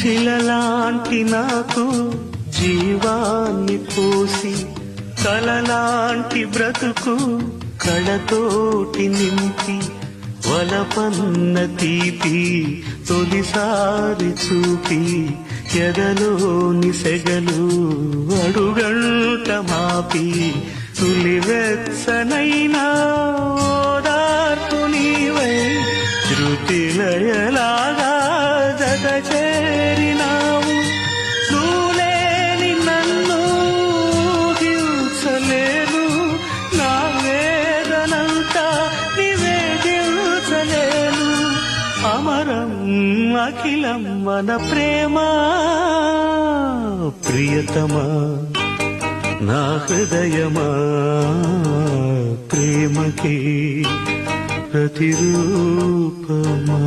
శిలలాంటి నాకు జీవాన్ని పోసి కలలాంటి బ్రతుకు కళతోటి నింపి వలపన్న తీపి తొలిసారి చూపి ఎదలోని సెగలు అడుగంట మాపి తులివెచ్చనైనా ఓదార్పు నీవై శృతిలయలాగా జత చేరినావు. నువ్వులేని నన్ను హింసలేను, నా వేదనంతా నివేదించలేను. అమరం అఖిలం మన ప్రేమ ప్రియతమా నా హృదయమా ప్రేమకి ప్రతిరూపమా.